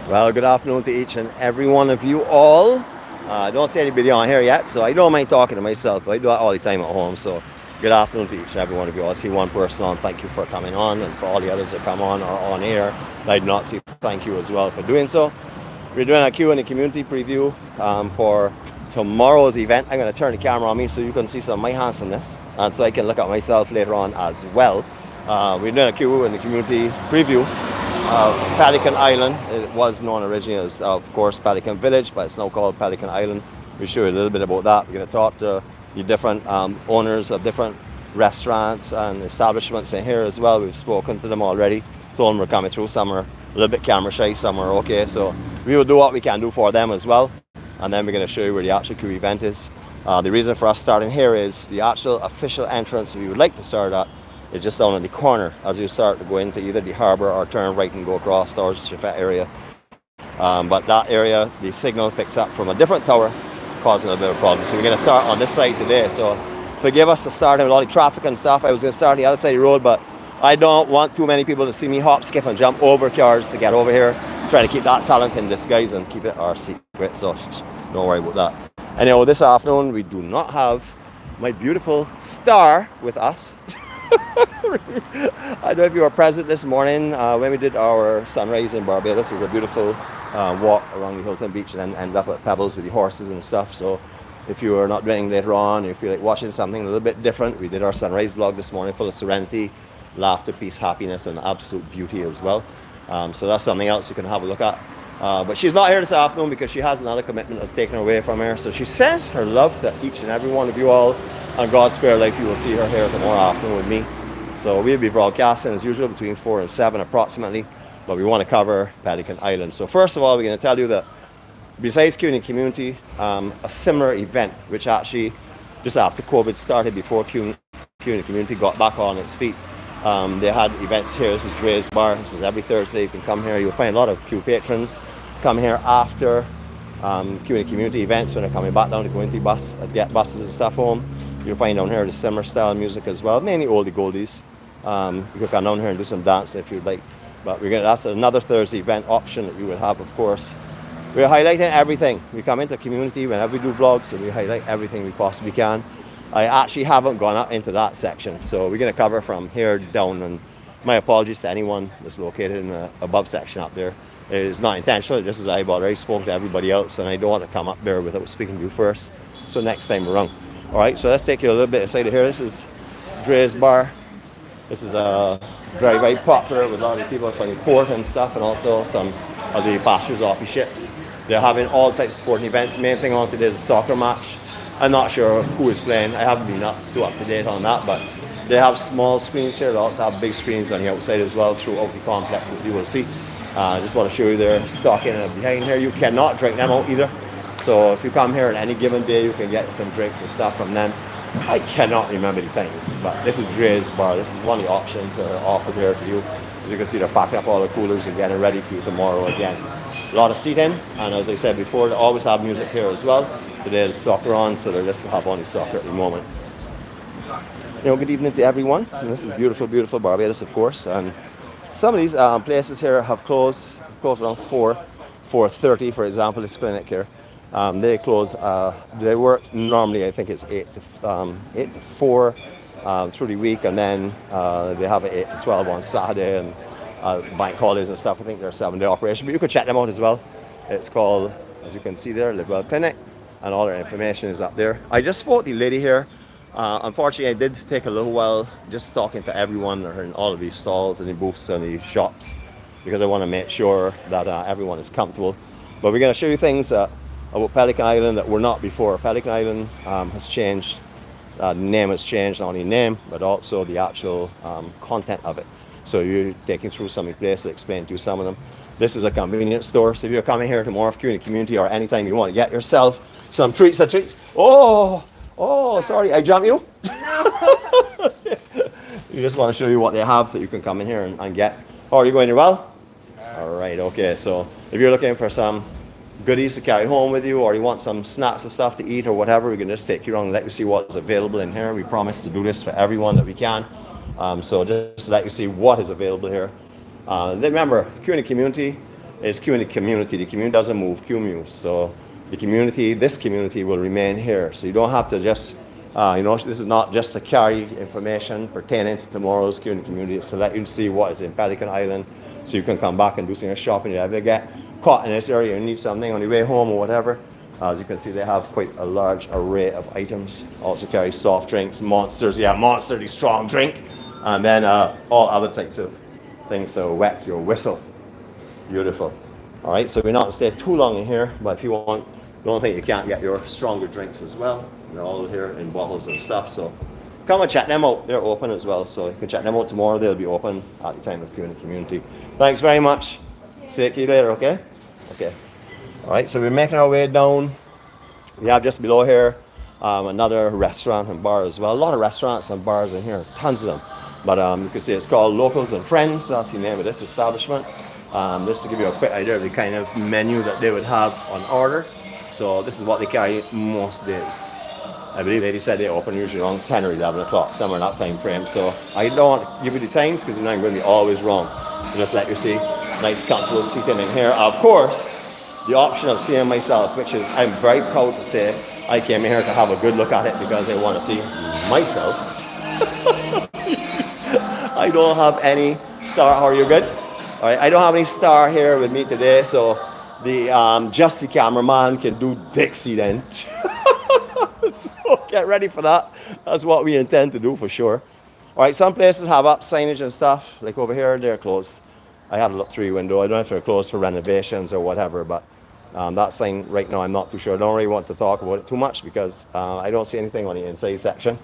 Well, good afternoon to each and every one of you all. I don't see anybody on here yet, so I don't mind talking to myself. I do that all the time at home, so good afternoon to each and every one of you. I see one person on, thank you for coming on, and for all the others that come on or on air, I do not see thank you as well for doing so. We're doing a Q in the community preview for tomorrow's event. I'm going to turn the camera on me so you can see some of my handsomeness, and so I can look at myself later on as well. We're doing a Q in the community preview of Pelican Island. It was known originally as, of course, Pelican Village, but it's now called Pelican Island. We'll show you a little bit about that. We're going to talk to the different owners of different restaurants and establishments in here as well. We've spoken to them already, told them we're coming through. Some are a little bit camera shy, some are okay, so we will do what we can do for them as well. And then we're going to show you where the actual Q event is. The reason for us starting here is the actual official entrance we would like to start at is just down in the corner as you start to go into either the harbour or turn right and go across towards the Chefette area. But that area, the signal picks up from a different tower, causing a bit of a problem. So we're going to start on this side today. So forgive us for starting with all the traffic and stuff. I was going to start on the other side of the road, but I don't want too many people to see me hop, skip and jump over cars to get over here. Try to keep that talent in disguise and keep it our secret, so don't worry about that. Anyhow, this afternoon we do not have my beautiful star with us. I don't know if you were present this morning when we did our sunrise in Barbados. It was a beautiful walk around the Hilton Beach and then ended up at Pebbles with the horses and stuff. So if you are not doing later on, you feel like watching something a little bit different, we did our sunrise vlog this morning full of serenity, laughter, peace, happiness, and absolute beauty as well. So that's something else you can have a look at. But she's not here this afternoon because she has another commitment that's taken away from her. So she sends her love to each and every one of you all. On God's spare life, you will see her here tomorrow afternoon with me. So we'll be broadcasting as usual between 4 and 7 approximately. But we want to cover Pelican Island. So first of all, we're going to tell you that besides QinTheCommunity, a similar event, which actually just after COVID started, before QinTheCommunity got back on its feet, they had events here. This is 𝐷re's Bar. This is every Thursday. You can come here. You'll find a lot of Q patrons come here after QinTheCommunity events when they're coming back down to go into bus, get buses and stuff home. You'll find down here the similar style music as well, mainly oldie goldies. You can come down here and do some dance if you'd like. But that's another Thursday event option that you will have, of course. We're highlighting everything. We come into the community whenever we do vlogs, and we highlight everything we possibly can. I actually haven't gone up into that section, so we're going to cover from here down, and my apologies to anyone that's located in the above section up there. It is not intentional, just as I've already spoken to everybody else, and I don't want to come up there without speaking to you first, so next time around. Alright, so let's take you a little bit inside of here. This is 𝐷re's Bar. This is very, very popular with a lot of people from the port and stuff, and also some of the pastures off the ships. They're having all types of sporting events. Main thing on today is a soccer match. I'm not sure who is playing. I haven't been up to date on that, but they have small screens here. They also have big screens on the outside as well throughout the complex, as you will see. I just want to show you their stocking behind here. You cannot drink them out either. So if you come here on any given day, you can get some drinks and stuff from them. I cannot remember the things, but this is 𝐷re's Bar. This is one of the options that are offered here to you. As you can see, they're packing up all the coolers and getting ready for you tomorrow again. A lot of seating, and as I said before, they always have music here as well. Today is soccer on, so they're just have only soccer at the moment. Good evening to everyone. And this is beautiful, beautiful Barbados, of course. And some of these places here have closed around 4:30, for example, this clinic here. They close, they work normally, I think it's 8 to 4 through the week, and then they have an 8 to 12 on Saturday, and bank holidays and stuff. I think they're a 7-day operation, but you can check them out as well. It's called, as you can see there, Live Well Clinic, and all their information is up there. I just spoke to the lady here. Unfortunately, I did take a little while just talking to everyone in all of these stalls and the booths and the shops, because I want to make sure that everyone is comfortable. But we're going to show you things about Pelican Island that were not before. Pelican Island has changed. The name has changed, not only name, but also the actual content of it. So you're taking through some of the places, explain to you some of them. This is a convenience store. So if you're coming here tomorrow for QinTheCommunity, or anytime you want to get yourself some treats. Oh, sorry, I jumped you? No. You just want to show you what they have that you can come in here and get. Oh, are you going well? All right, okay. So if you're looking for some goodies to carry home with you, or you want some snacks and stuff to eat or whatever, we can just take you around and let you see what's available in here. We promise to do this for everyone that we can. So just to let you see what is available here. Remember, QinTheCommunity is Q in the community. The community doesn't move, Q moves. So the community, this community will remain here. So you don't have to just, this is not just to carry information pertaining to tomorrow's Q in the community. It's to let you see what is in Pelican Island, so you can come back and do some shopping. You ever get caught in this area and need something on your way home or whatever. As you can see, they have quite a large array of items. Also carry soft drinks, Monsters. Yeah, Monster, the strong drink. And then all other types of things to wet your whistle. Beautiful. All right, so we're not going to stay too long in here, but if you want, don't think you can't get your stronger drinks as well. They're all here in bottles and stuff, so come and check them out. They're open as well, so you can check them out tomorrow. They'll be open at the time of Q in the community. Thanks very much. See you later, okay? Okay. All right, so we're making our way down. We have just below here another restaurant and bar as well. A lot of restaurants and bars in here, tons of them. But you can see it's called Locals and Friends. That's the name of this establishment. Just to give you a quick idea of the kind of menu that they would have on order. So this is what they carry most days. I believe they said they open usually around 10 or 11 o'clock, somewhere in that time frame. So I don't want to give you the times because I'm going to be always wrong. So just let you see, nice comfortable seating in here. Of course, the option of seeing myself, which is, I'm very proud to say, I came here to have a good look at it because I want to see myself. I don't have any star. How are you? Good? All right, I don't have any star here with me today, so the just the cameraman can do Dixie then. So get ready for that. That's what we intend to do for sure. All right, some places have up signage and stuff. Like over here, they're closed. I had a look through your window. I don't know if they're closed for renovations or whatever, but that sign right now, I'm not too sure. I don't really want to talk about it too much because I don't see anything on the inside section.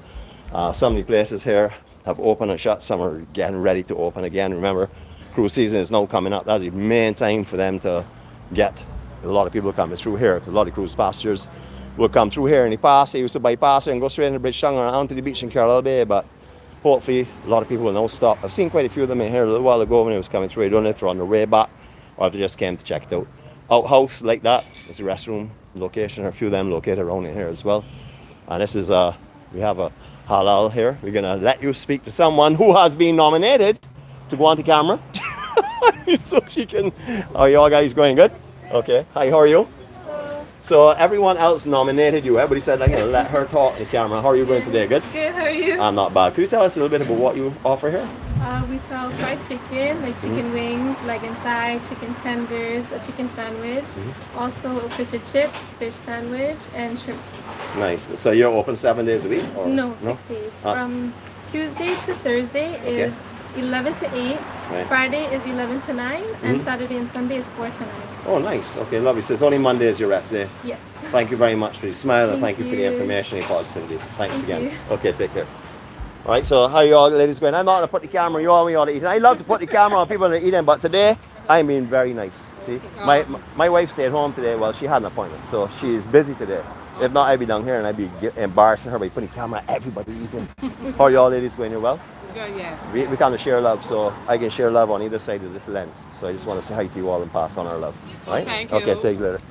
Some of the places here have opened and shut. Some are getting ready to open again. Remember, cruise season is now coming up. That's the main time for them to get a lot of people coming through here. A lot of cruise passengers will come through here in the past. They used to bypass it and go straight in the bridge tongue around to the beach in Carlisle Bay, but hopefully a lot of people will now stop. I've seen quite a few of them in here a little while ago when it was coming through. I don't know if they're on their way back or if they just came to check it out. Outhouse like that is a restroom location, or a few of them located around in here as well. And this is we have a halal here. We're gonna let you speak to someone who has been nominated to go on the camera. So she can, are you all guys going good? Okay, hi, how are you? So everyone else nominated you. Everybody said I'm going to let her talk to the camera. How are you going today? Good? Good, how are you? I'm not bad. Could you tell us a little bit about what you offer here? We sell fried chicken, like chicken wings, leg and thigh, chicken tenders, a chicken sandwich, also fish and chips, fish sandwich, and shrimp. Nice. So you're open 7 days a week? Or? No, 6 days. From Tuesday to Thursday is 11 to 8, right. Friday is 11 to 9, and Saturday and Sunday is 4 to 9. Oh, nice. Okay, lovely. So it's only Monday is your rest day? Yes. Thank you very much for the smile, and thank you for the information and positivity. Thanks again. Okay, take care. All right, so how are you all ladies going? I'm not going to put the camera on you all when you're eating. I love to put the camera on people that are eating, but today I'm being very nice. See, my wife stayed home today. Well, she had an appointment, so she's busy today. If not, I'd be down here and I'd be embarrassing her by putting the camera at everybody eating. How are you all ladies going? You're well? Good, yes. We kind of share love, so I can share love on either side of this lens. So I just want to say hi to you all and pass on our love. All right? Thank you. Okay, take it later.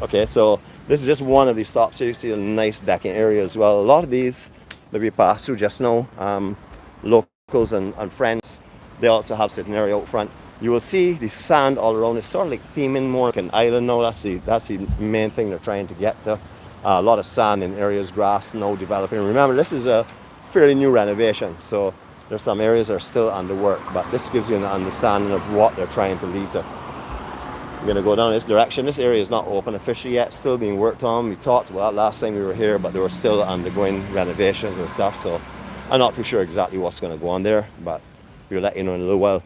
Okay, so this is just one of these stops here. You see a nice decking area as well. A lot of these that we passed through just now, locals and friends, they also have sitting area out front. You will see the sand all around. It's sort of like theming more like an island now. That's the main thing they're trying to get to. A lot of sand in areas, grass now developing. Remember, this is a fairly new renovation, so there's some areas that are still under work, but this gives you an understanding of what they're trying to lead to. I'm going to go down this direction. This area is not open officially yet, still being worked on. We talked about that last time we were here, but they were still undergoing renovations and stuff, so I'm not too sure exactly what's going to go on there, but we'll let you know in a little while.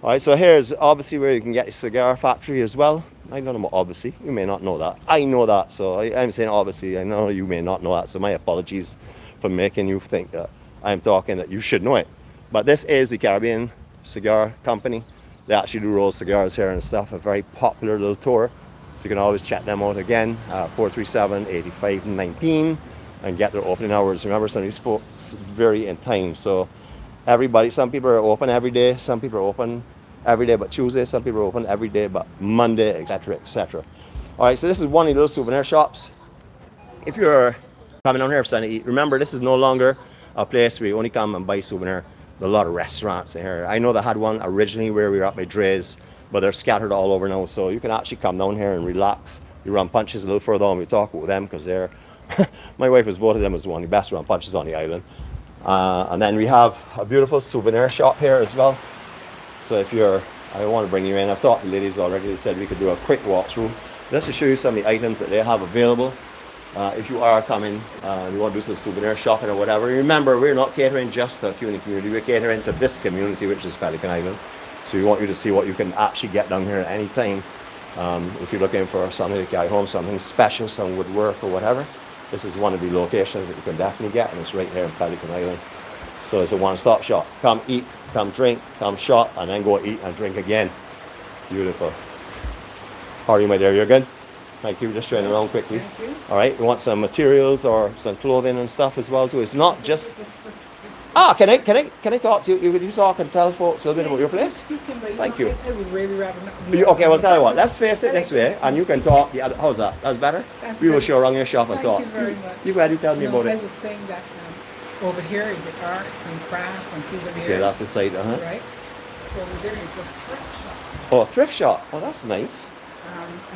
All right, so here's obviously where you can get a cigar factory as well. I don't know about obviously, you may not know that. I know that, so I'm saying obviously, I know you may not know that, so my apologies for making you think that I'm talking that you should know it. But this is the Caribbean Cigar Company. They actually do roll cigars here and stuff, a very popular little tour. So you can always check them out again, 437-8519, and get their opening hours. Remember, some of these folks very in time. So everybody, some people are open every day, some people are open every day but Tuesday, some people are open every day but Monday, etc., etc. All right, so this is one of the little souvenir shops. If you're coming down here for something to eat, remember this is no longer a place where you only come and buy souvenir. There's a lot of restaurants in here. I know they had one originally where we were up by Dre's, but they're scattered all over now. So you can actually come down here and relax. You run punches a little further on. We talk with them because they're, my wife has voted them as one of the best run punches on the island. And then we have a beautiful souvenir shop here as well. So if you're, I want to bring you in. I've talked to the ladies already. They said we could do a quick walkthrough just to show you some of the items that they have available. If you are coming and you want to do some souvenir shopping or whatever, remember we're not catering just to the community, we're catering to this community, which is Pelican Island. So we want you to see what you can actually get down here at any time. If you're looking for something to carry home, something special, some woodwork or whatever, this is one of the locations that you can definitely get, and it's right here in Pelican Island. So it's a one-stop shop. Come eat, come drink, come shop, and then go eat and drink again. Beautiful. How are you, my dear? You're good? Thank you. Just turning around quickly. Thank you. All right. You want some materials or some clothing and stuff as well too? It's not just. Ah, can I talk to you? Would you talk and tell folks a little bit about your place? Thank you. I would really rather not. Okay, well, tell you what. Let's face it this way, and you can talk. The other, how's that? That's better. We will show around your shop and talk. Thank you very much. You go ahead and tell me about I it. was saying that over here is the arts and craft and souvenirs. Okay, that's the site, Right. Over there is a thrift shop. Oh, a thrift shop. Oh, that's nice.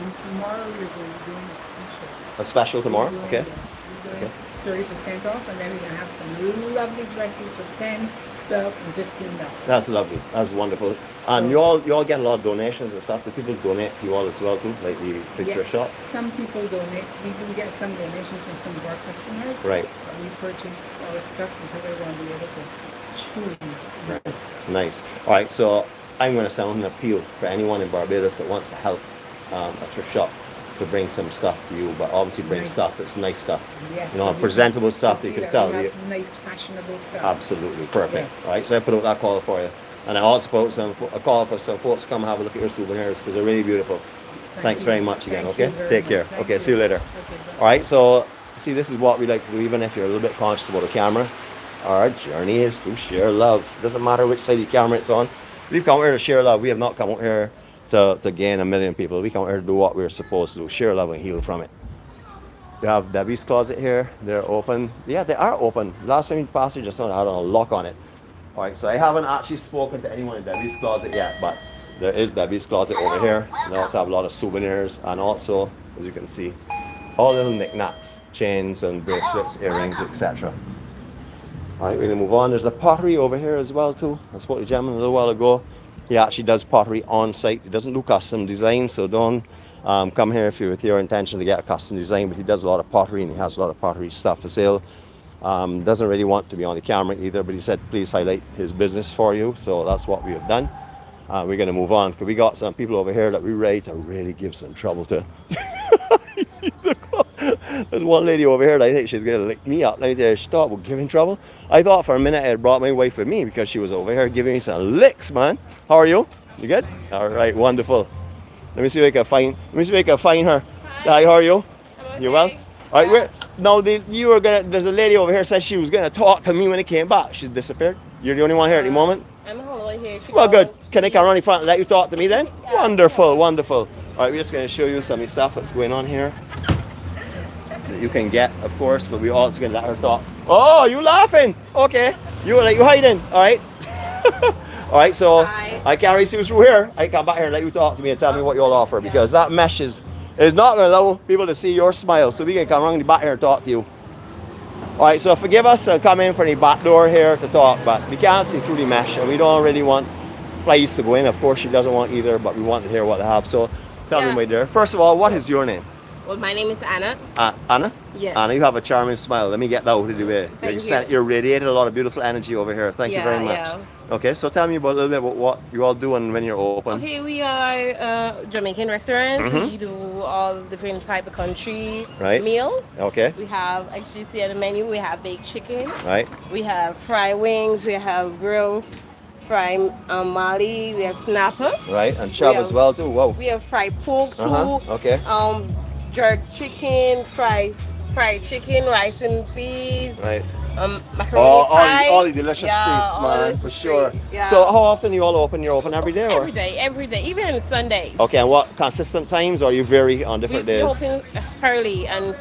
And tomorrow we're going to be doing a special. A special tomorrow. We're Okay. doing, yes, we're doing 30% off, and then we're going to have some lovely dresses for $10, $12, and $15. That's lovely. That's wonderful. And you all get a lot of donations and stuff. Do people donate to you all as well too, like the thrift shop? Some people donate. We do get some donations from some of our customers. Right. But we purchase our stuff because I want to be able to choose. Right. Nice. All right. So I'm going to sound an appeal for anyone in Barbados that wants to help a thrift shop to bring some stuff to you, but obviously bring stuff that's nice stuff. Yes, you know, presentable stuff that you can sell. We have nice, fashionable stuff. Absolutely perfect. Yes. All right. So I put out that call for you, and I also put out a call for some folks to come have a look at your souvenirs because they're really beautiful. Thanks very much again. Okay. Take care. Okay. See you later. All right. So see, this is what we like to do, even if you're a little bit conscious about the camera. Our journey is to share love. Doesn't matter which side of the camera it's on. We've come here to share love. We have not come out here to gain 1 million people. We come here to do what we're supposed to do, share love and heal from it. We have Debbie's Closet here. They're open. Yeah, they are open. Last time we passed, you just had a lock on it. All right, so I haven't actually spoken to anyone in Debbie's Closet yet, but there is Debbie's Closet over here. They also have a lot of souvenirs, and also, as you can see, all little knickknacks, chains and bracelets, earrings, etc. All right, we're gonna move on. There's a pottery over here as well too. I spoke to a gentleman a little while ago. He actually does pottery on site. He doesn't do custom design, so don't come here if you're with your intention to get a custom design, but he does a lot of pottery and he has a lot of pottery stuff for sale. Doesn't really want to be on the camera either, but he said please highlight his business for you, so that's what we have done. We're gonna move on because we got some people over here that we're ready to really give some trouble to. There's one lady over here that I think she's gonna lick me up. Let me tell you, she thought about giving trouble. I thought for a minute I had brought my wife with me because she was over here giving me some licks, man. How are you? You good? All right, wonderful. Let me see if I can find. Let me see if I can find her. Hi, how are you? Okay. You well? All right, where? No, you were gonna. There's a lady over here said she was gonna talk to me when it came back. She disappeared. You're the only one here at the moment. I'm the whole way here. Well, good. Can I come around in front and let you talk to me then? Yeah. Wonderful, wonderful. All right, we're just gonna show you some of the stuff that's going on here that you can get, of course, but we're also gonna let her talk. Oh, you laughing? Okay. You hiding? All right. All right. So Hi. I can't really see through here. I come back here and let you talk to me and tell me what you'll offer because that mesh is not gonna allow people to see your smile. So we can come around the back here and talk to you. All right. So forgive us and come in for the back door here to talk, but we can't see through the mesh, and we don't really want flies to go in. Of course, she doesn't want either, but we want to hear what they have. So tell me, my dear. First of all, what is your name? Well, my name is Anna. Anna? Yes. Anna, you have a charming smile. Let me get that out of the way. Thank you. You're radiating a lot of beautiful energy over here. Thank you very much. Yeah. Okay, so tell me a little bit about what you all do and when you're open. Okay, we are a Jamaican restaurant. Mhm. We do all different type of country Right. meals. Okay, We have, actually see on the menu, we have baked chicken. right. We have fried wings. We have grilled fried mali. We have snapper. Right, and chub Yeah. as well too. Whoa. We have fried pork too. Okay. Jerk chicken, fried fried chicken, rice and peas, Right. macaroni pie. All the delicious Yeah, treats, all man, the for sure. treats, yeah. So how often you all open? You're open every day, or? Every day, even on Sundays. Okay, and what consistent times, or you vary on different We days? open early, and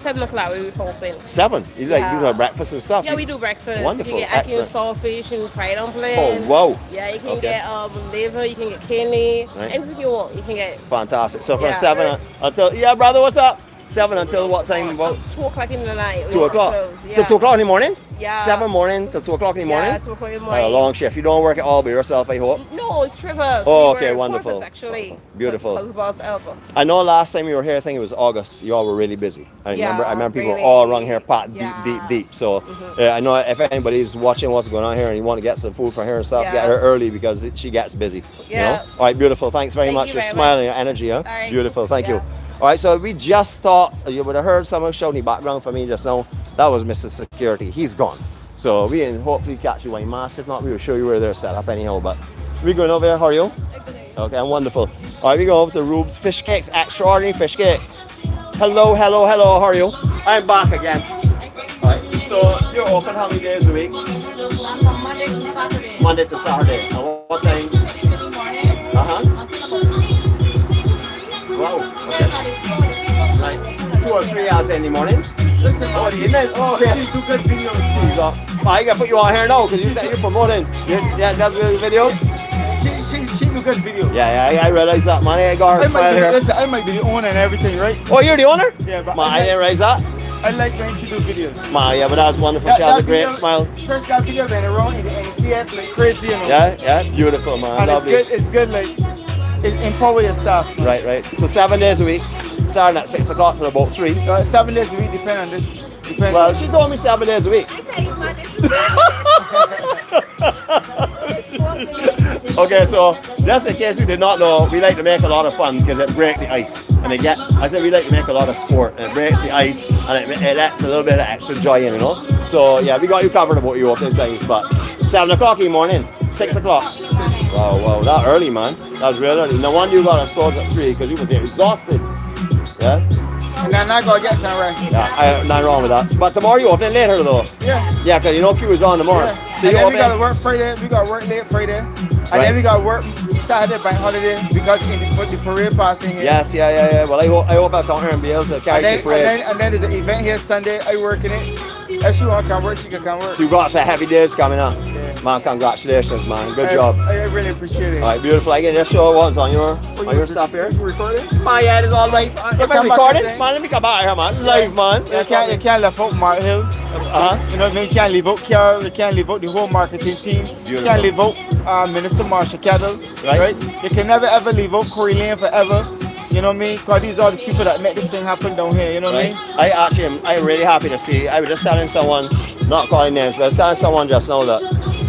7 o'clock we open. 7? You like Yeah. do the breakfast and stuff? Yeah, we do breakfast. Wonderful, You can get ackee excellent. saltfish and fried dumpling. Oh, wow. Yeah, you can Okay. get liver, you can get kidney, Right. anything you want, you can get. Fantastic. So from Yeah. 7 until, yeah, brother, what's up? 7 until what time? About 2 o'clock in the night. 2 o'clock? Yeah. Till 2 o'clock in the morning? Yeah. 7 morning till 2 o'clock in the morning? Yeah, 2 o'clock in the A morning. long shift. You don't work it all by yourself, I hope? No, it's Trivers. Oh, We okay, were wonderful. fourth, actually. Beautiful. Close boss ever. I know last time you were here, I think it was August, you all were really busy. I Yeah, remember people really. all around here packed Yeah. deep. So I know if anybody's watching what's going on here and you want to get some food for her and stuff, Yeah. get her early because she gets busy. You Yeah. know? All right, beautiful. Thanks very Thank much you for very smiling, your energy. Huh? right. Beautiful. Thank you. Yeah. All right, so we just thought you would have heard someone shouting in the background for me just now. That was Mr. Security. He's gone. So we can hopefully catch you while mask. If not, we will show you where they're set up anyhow. But we going over there. How are you? Okay, wonderful. All right, we go over to Rube's Fish Cakes, extraordinary fish cakes. Hello. How are you? I'm back again. All right, so you're open how many days a week? From Monday to Saturday. Monday to Saturday. And what time? 6 in the morning. Uh-huh. Until about 3. Wow, okay. Like 2 or 3 hours in the morning? Listen, Oh, you know, oh, yeah. she's too good videos. You got, I gotta put you on here now because you're promoting. Yeah, that's the videos? She do good videos. Yeah, I realize that, man. I got her smile here. Listen, I might be the owner and everything, right? Oh, you're the owner? Yeah, but Man, I didn't realize that. I like when she do videos. Man, yeah, but that was wonderful. She has a great smile. Church that video went around and you see it like crazy, you know. Yeah, beautiful, man. And Lovely. it's good, like, it's empower yourself. Right. So 7 days a week, starting at 6 o'clock for about 3. 7 days a week, depend on this. Depends. Well, she told me 7 days a week. Okay, so just in case you did not know, we like to make a lot of fun because it breaks the ice. And I said we like to make a lot of sport and it breaks the ice and it adds a little bit of extra joy in, you know? So yeah, we got you covered about your opening times, but 7 o'clock in the morning, 6 o'clock. Wow, that early, man. That was real early. No wonder you got us closed at 3 because you was exhausted. Yeah? And then I gotta get some rest. Yeah, nothing wrong with that. But tomorrow you opening later though. Yeah. Yeah, because you know Q is on tomorrow. Yeah. So And you then we gotta open. work Friday, we gotta work late Friday. And Right. then we gotta work Saturday bank holiday because in the parade passing here. Yes, yeah. Well, I hope I come here and be able to carry the parade. And then there's an event here Sunday, I working it. If she wanna come work, she can come work. So you got some heavy days coming up. Yeah. Man, congratulations, man. Good job. I really appreciate it. All right, beautiful. I can just show what's on your stuff here. You recording? Man, yeah, it's all live. Am I come back recording? again. Man, let me come back here, man. Live, man. You can't leave out Mark Hill. Uh-huh. You know what I mean? You can't leave out Carol, you can't leave out the whole marketing team. You Beautiful. can't leave out Minister Marsha Kettle. Right. You can never ever leave out Corey Lane forever. You know what I mean? Because these are the people that make this thing happen down here, you know what I Right. mean? I'm really happy to see. I was just telling someone, not calling names, but I was telling someone just now that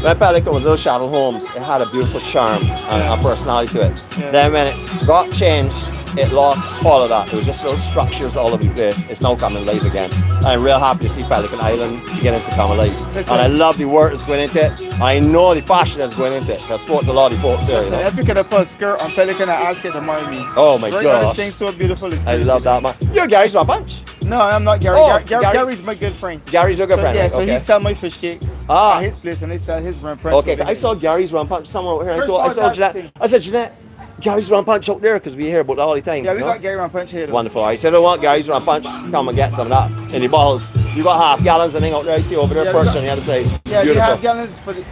when Pelican was those shadow homes, it had a beautiful charm and a personality to it. Yeah. Then when it got changed, it lost all of that. It was just little structures all over the place. It's now coming live again. I'm real happy to see Pelican Island beginning to come alive. Listen. And I love the work that's going into it. I know the passion that's going into it. I spoke to a lot of the folks there. You Listen, know? if you could have put a skirt on Pelican, I ask it to marry me. Oh my Right now, gosh. this thing's so beautiful. It's I crazy. love that, man. You're Gary's Rum Punch. No, I'm not Gary. Oh, Gary. Gary. Gary's my good friend. Gary's your good So, friend, yeah, right? so Okay. he sell my fish cakes Ah. at his place and he sell his rum punch. Okay, over I here. saw Gary's Rum Punch somewhere over here. First I of all, saw that Jeanette. thing. I said, Jeanette, Gary's Rum Punch out there because we hear about that all the time. Yeah, we you know? got Gary rum punch here. Though. Wonderful. I said, I want Gary's Rum Punch. Come and get some of that in the bottles. You got half gallons and thing out there. I see over there Yeah, we perched got- on the other side. Yeah, Beautiful. they have gallons for the.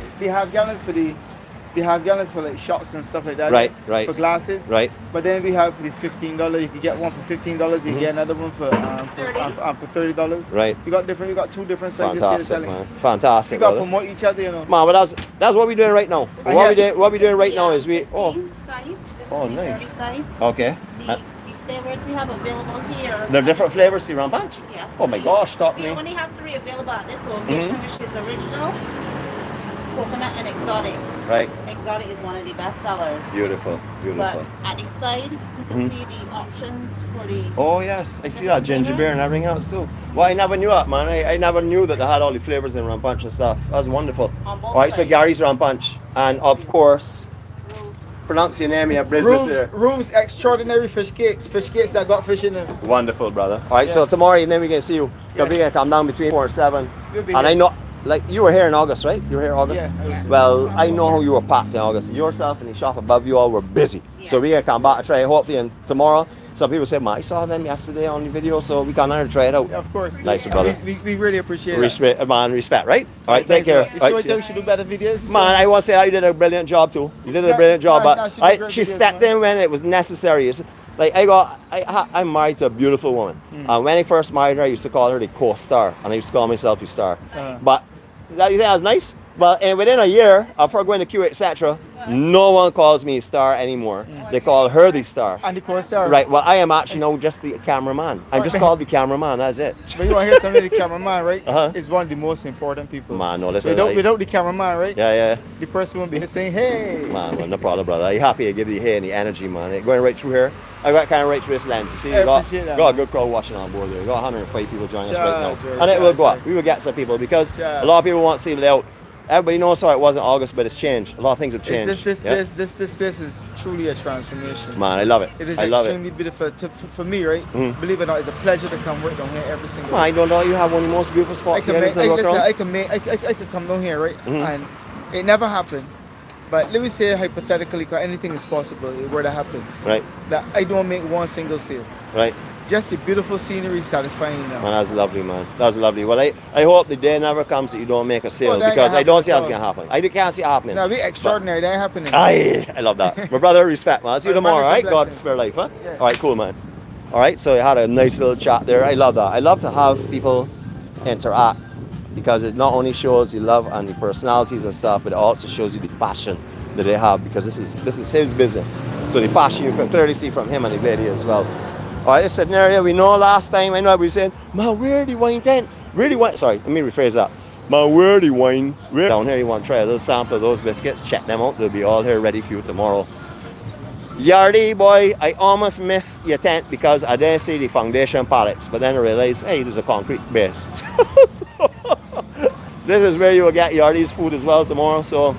They have gallons for like shots and stuff like that. Right, right. For glasses. Right. But then we have for the $15. You can get one for $15. You can get another one for $30. Right. We got two different sizes here Fantastic, selling. man. We Fantastic, got to brother. promote each other, you know. Man, but that's what we're doing right now. I What we doing right now is we. Oh, Size. This Oh, is the nice. 30 size. okay. The flavors we have available here. They're different flavors, see Rum Punch. Yes. Oh my gosh, talk to We me. only have 3 available at this location, which is original, coconut, and exotic. Right. Exotic is one of the best sellers. Beautiful, beautiful. But at the side, you can see the options for the. Oh yes, I see that ginger beer and everything else too. Well, I never knew that, man. I never knew that they had all the flavors in Rum Punch and stuff. That was wonderful. On both All right, so sides. Gary's Rum Punch, and of course, pronounce your name, your business here. Rooms Extraordinary Fish Cakes. Fish cakes that got fish in them. Wonderful, brother. All right, so Yes. tomorrow evening we can see you. Yes. We can come down between 4 and 7. We'll be And here. I know, like, you were here in August, right? You were here in August? Yeah, I was here. Well, I know how you were packed in August. Yourself and the shop above you all were busy. So we can come back and try it hopefully, and tomorrow. Some people said, man, I saw them yesterday on the video, so we can now try it out. Yeah, of course. Nice, brother. We really appreciate it. Respect, man, respect, right? All right, take care. You All right, see see ya. we should do better videos? Man, I want to say you did a brilliant job too. You did a Yeah, brilliant job, no, but she did great she videos, stepped man. in when it was necessary. It's like I'm married to a beautiful woman. When I first married her, I used to call her the co-star, and I used to call myself the star. But that you think that was nice? But within a year of her going to Q, etc., no one calls me star anymore. They call her the star. And the co-star. Right. Well, I am actually now just the cameraman. I'm just called the cameraman. That's it. But you want to hear something? The cameraman, right? Uh-huh. Is one of the most important people. Man, no, listen. Without the cameraman, right? Yeah. The person won't be saying, hey. Man, well, no problem, brother. I'm happy to give you the hair and the energy, man. Going right through here. I got kind of right through this lens. You see, I you got appreciate that, a man. good crowd watching on board there. You got 105 people joining us Sure, right now. sure, And it will go sure. up. We will get some people because Sure. a lot of people want to see the layout. Everybody knows how it was in August, but it's changed. A lot of things have changed. This yeah? place is truly a transformation. Man, I love it. It is I love it. extremely beautiful for me, right? Mhm. Believe it or not, it's a pleasure to come right down here every single Man, I don't know. You have one of the most beautiful spots here. I can come down here, right? Mhm. And it never happened. But let me say hypothetically, because anything is possible, it were to happen. Right, That I don't make one single sale. right. Just the beautiful scenery satisfying Man, now. that's lovely, man. That's lovely. Well, I hope the day never comes that you don't make a sale Oh, that ain't because gonna I don't happen see at that's all. going to happen. I can't see it happening. Now, we extraordinary. That ain't happening. I love that. My brother, respect, man. I'll see you Man, tomorrow, it's a all right? God blessing. spare life, huh? Yeah. All right, cool, man. All right, so we had a nice little chat there. I love that. I love to have people interact because it not only shows the love and the personalities and stuff, but it also shows you the passion that they have because this is his business. So the passion you can clearly see from him and the lady as well. All right, this scenario we know last time. I know we were saying, man, where the wine tent? Where the wine? Sorry, let me rephrase that. Man, where the wine? Where? Down here, you want to try a little sample of those biscuits? Check them out. They'll be all here ready for you tomorrow. 𝐷, boy, I almost missed your tent because I didn't see the foundation pallets, but then I realized, hey, there's a concrete base. So, this is where you will get 𝐷's food as well tomorrow. So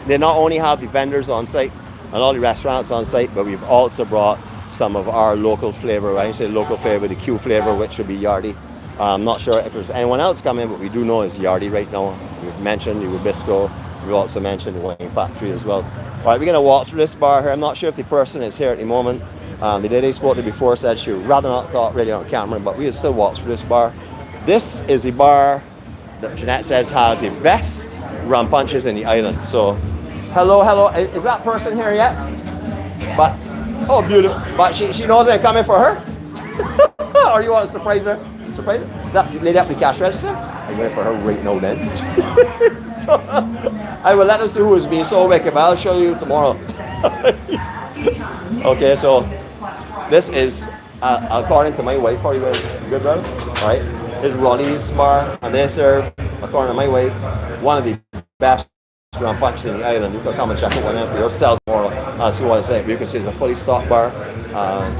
they not only have the vendors on site and all the restaurants on site, but we've also brought some of our local flavor. When I say local flavor, the Q flavor, which would be 𝐷. I'm not sure if there's anyone else coming, but we do know it's 𝐷 right now. We've mentioned the Rubisco. We've also mentioned the wine factory as well. All right, we're going to walk through this bar here. I'm not sure if the person is here at the moment. The lady I spoke to before said she would rather not talk really on camera, but we'll still walk through this bar. This is the bar that Jeanette says has the best rum punches in the island. So, hello. Is that person here yet? But, oh, beautiful. But she knows I'm coming for her? Or you want to surprise her? Surprise her? That lady up the cash register? I'm going for her right now then. I will let them see who is being so wicked, but I'll show you tomorrow. Okay, so this is, according to my wife, how you guys good, brother? All right, it's Ronnie's bar, and they serve, according to my wife, one of the best rum punches in the island. You can come and check it one out for yourself tomorrow and see what I say. You can see it's a fully stocked bar.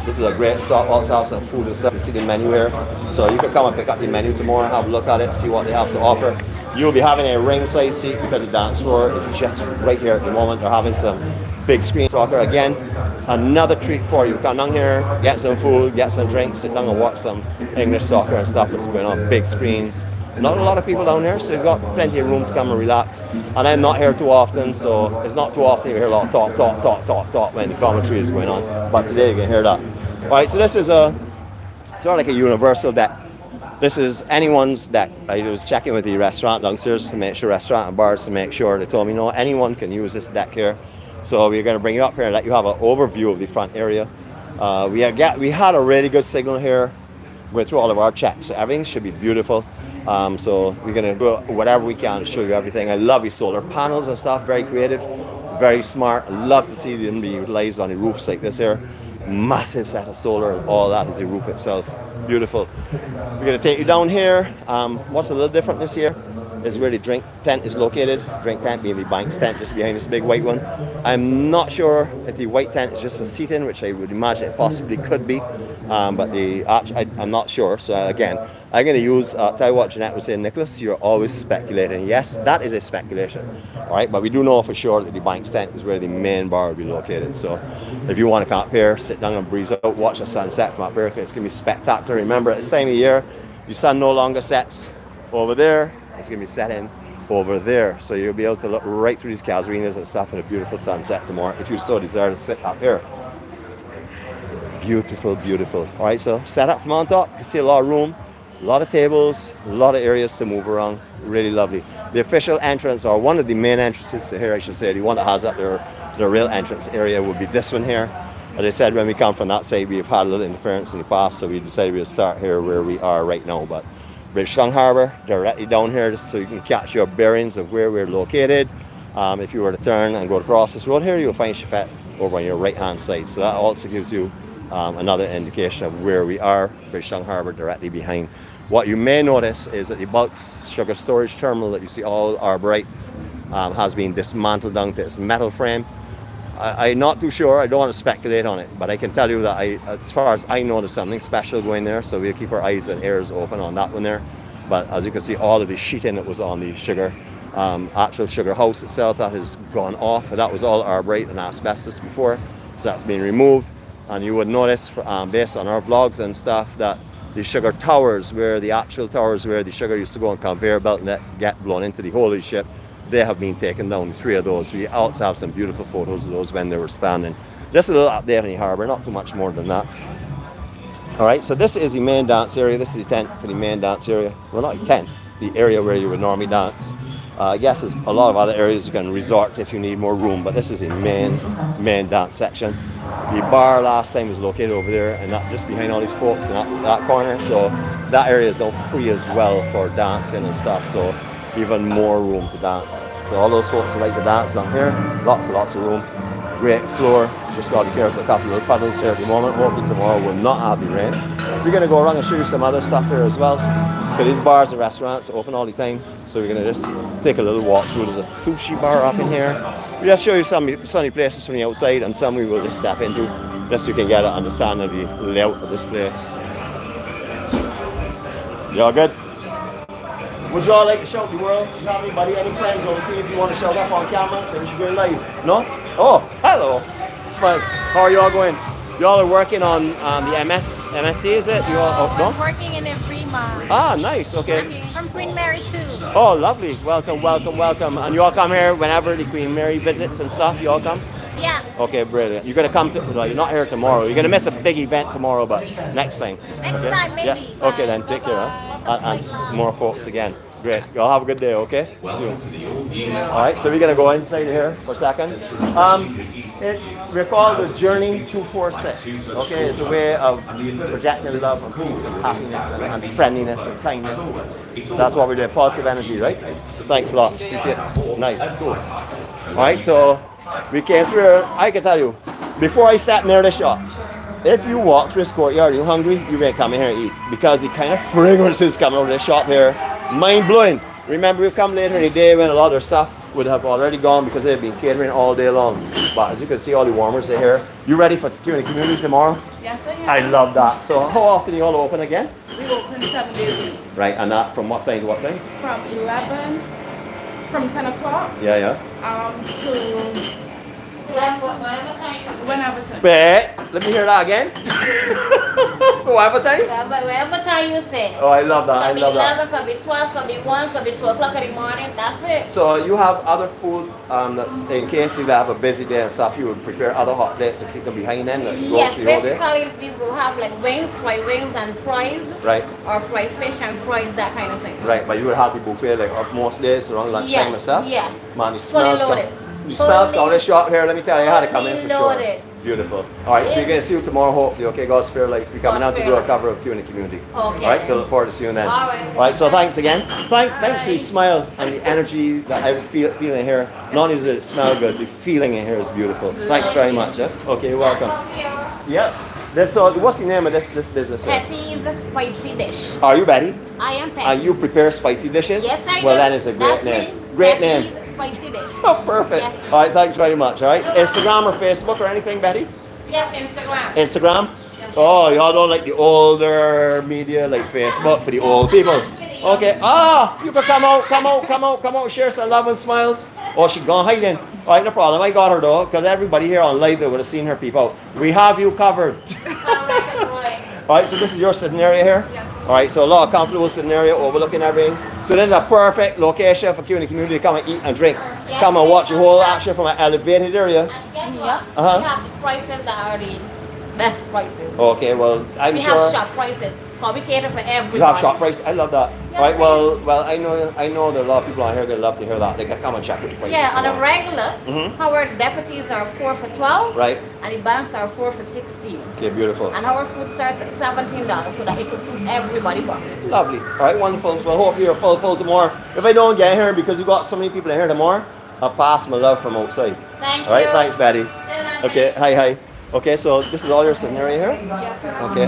This is a great stock. Also have some food and stuff. You see the menu here, so you can come and pick up the menu tomorrow, have a look at it, see what they have to offer. You'll be having a ringside seat because the dance floor is just right here at the moment. They're having some big screen soccer again. Another treat for you. Come down here, get some food, get some drinks, sit down and watch some English soccer and stuff that's going on. Big screens. Not a lot of people down there, so you've got plenty of room to come and relax. And I'm not here too often, so it's not too often you hear a lot of talk when the commentary is going on. But today you can hear that. All right, so this is sort of like a universal deck. This is anyone's deck. I was checking with the restaurant downstairs to make sure, restaurant and bars to make sure. They told me, no, anyone can use this deck here. So we're going to bring you up here and let you have an overview of the front area. We had a really good signal here. We're through all of our checks, so everything should be beautiful. So we're going to do whatever we can to show you everything. I love these solar panels and stuff. Very creative, very smart. I love to see them be utilized on the roofs like this here. Massive set of solar, and all that is the roof itself. Beautiful. We're going to take you down here. What's a little different this year? is where the drink tent is located. Drink tent being the bank's tent just behind this big white one. I'm not sure if the white tent is just for seating, which I would imagine it possibly could be, but the arch, I'm not sure. So again, I'm going to use, tell you what Jeanette was saying, Nicholas, you're always speculating. Yes, that is a speculation, all right? But we do know for sure that the bank's tent is where the main bar will be located. So if you want to come up here, sit down and breeze out, watch the sunset from up here, it's going to be spectacular. Remember, at this time of year, the sun no longer sets over there, it's going to be setting over there. So you'll be able to look right through these casuarinas and stuff and a beautiful sunset tomorrow if you so desire to sit up here. Beautiful, beautiful. All right, so set up from on top. You see a lot of room, a lot of tables, a lot of areas to move around. Really lovely. The official entrance, or one of the main entrances to here, I should say, the one that has up there, the real entrance area would be this one here. As I said, when we come from that side, we've had a little interference in the past, so we decided we'll start here where we are right now. But British Tongue Harbour, directly down here, just so you can catch your bearings of where we're located. If you were to turn and go across this road here, you'll find Jeannette over on your right-hand side. So that also gives you another indication of where we are, British Tongue Harbour, directly behind. What you may notice is that the bulk sugar storage terminal that you see all arborite has been dismantled down to its metal frame. I'm not too sure, I don't want to speculate on it, but I can tell you that as far as I know, there's something special going there, so we'll keep our eyes and ears open on that one there. But as you can see, all of the sheeting that was on the sugar, actual sugar house itself, that has gone off. That was all arborite and asbestos before, so that's been removed. And you would notice, based on our vlogs and stuff, that the sugar towers, where the actual towers where the sugar used to go on conveyor belt and get blown into the hold of the ship, they have been taken down, 3 of those. We also have some beautiful photos of those when they were standing. Just a little update on the harbour, not too much more than that. All right, so this is the main dance area. This is the tent for the main dance area. Well, not the tent, the area where you would normally dance. I guess there's a lot of other areas you can resort to if you need more room, but this is the main dance section. The bar last time was located over there, and that just behind all these folks in that corner. So that area is now free as well for dancing and stuff. So even more room to dance. So all those folks who like to dance down here, lots of room. Great floor. Just got to be careful, a couple of puddles here at the moment. Hopefully tomorrow will not have the rain. We're going to go around and show you some other stuff here as well. So these bars and restaurants are open all the time. So we're going to just take a little walk through. There's a sushi bar up in here. We'll just show you some sunny places from the outside, and some we will just step into, just so you can get an understanding of the layout of this place. Y'all good? Would you all like to shout the world? Do you have anybody, any friends overseas you want to shout up on camera? This is going live. No? Oh, hello. Smiles. How are you all going? You all are working on the MSc, is it? You all, oh, no? Working in Fremont. Ah, nice. Okay. From Queen Mary too. Oh, lovely. Welcome, welcome, welcome. And you all come here whenever the Queen Mary visits and stuff? You all come? Yeah. Okay, brilliant. You're going to come to, well, you're not here tomorrow. You're going to miss a big event tomorrow, but next time. Next okay? time, maybe. Yeah. Okay, then take care. Huh? And more folks again. Great. Y'all have a good day, okay? Soon. All right, so we're going to go inside here for a second. We're called the Journey 246. Okay, it's a way of projecting love and peace and happiness and friendliness and kindness. That's what we're doing. Positive energy, right? Thanks a lot. Appreciate it. Nice. Cool. All right, so we came through here. I can tell you, before I sat near the shop, if you walk through this courtyard, you're hungry, you may come in here and eat, because the kind of fragrances coming over this shop here, mind blowing. Remember, we've come later in the day when a lot of stuff would have already gone because they've been catering all day long. But as you can see, all the warmers are here. You ready for the QinTheCommunity tomorrow? Yes, I am. I love that. So how often you all open again? We open 7 days a week. Right, and that from what time to what time? From 11, from 10 o'clock Yeah. to whenever time. Let me hear that again. Whatever time? Wherever time you say. Oh, I love that. I love that. Could be 11, could be 12, could be 1, could be 2 o'clock in the morning. That's it. So you have other food that's in case you have a busy day and stuff, you would prepare other hot plates to keep them behind then? Yes, basically we will have like wings, fried wings and fries. Right. Or fried fish and fries, that kind of thing. Right, but you would have the buffet like most days around lunchtime and stuff? Yes. Man, the Fully smells loaded. the smells down this shop here, let me tell you, I had to come in for sure. Loaded. Beautiful. Alright, so you're going to see you tomorrow hopefully, okay? God's spare life. We're coming out to do a cover of QinTheCommunity. Okay. Alright, so look forward to seeing you then. Alright. So thanks again. Thanks for your smile and the energy that I feel in here. Not only does it smell good, the feeling in here is beautiful. Thanks very much. Okay, you're welcome. Yeah. So what's the name of this business? Betty's Spicy Dish. Are you Betty? I am Peggy. And you prepare spicy dishes? Yes, I do. Well, that is a great That's name. me. Great name. Betty's Spicy dish. Oh, perfect. Yes. All right, thanks very much. All right, Instagram or Facebook or anything, Betty? Yes, Instagram. Instagram? Oh, y'all don't like the older media like Facebook for the old people. Okay. Ah, you can come out, share some love and smiles. Oh, she gone hiding. All right, no problem. I got her though, because everybody here on live, they would have seen her peep out. We have you covered. All right, so this is your sitting area here? Yes. All right, so a lot of comfortable sitting area overlooking everything. So this is a perfect location for QinTheCommunity to come and eat and drink. Come and watch the whole action from an elevated area. And guess what? Uh-huh. We have the prices that are the best prices. Okay, well, I'm We sure. have shop prices. Because we cater for everybody. You have shop price. I love that. Yes, All right. please. Well, I know there are a lot of people out here that love to hear that. They can come and check with the prices. Yeah, on a tomorrow. regular, Mhm. our deputies are 4 for 12. Right. And the banks are 4 for 16. Okay. Beautiful. And our food starts at $17 so that it can suit everybody. Lovely. All right. Wonderful. Well, hopefully you're full tomorrow. If I don't get here because you got so many people in here tomorrow, I'll pass my love from outside. Thank All right. you. Thanks, Betty. Okay. Hi. Okay. So this is all your sitting area here. Yes. Okay.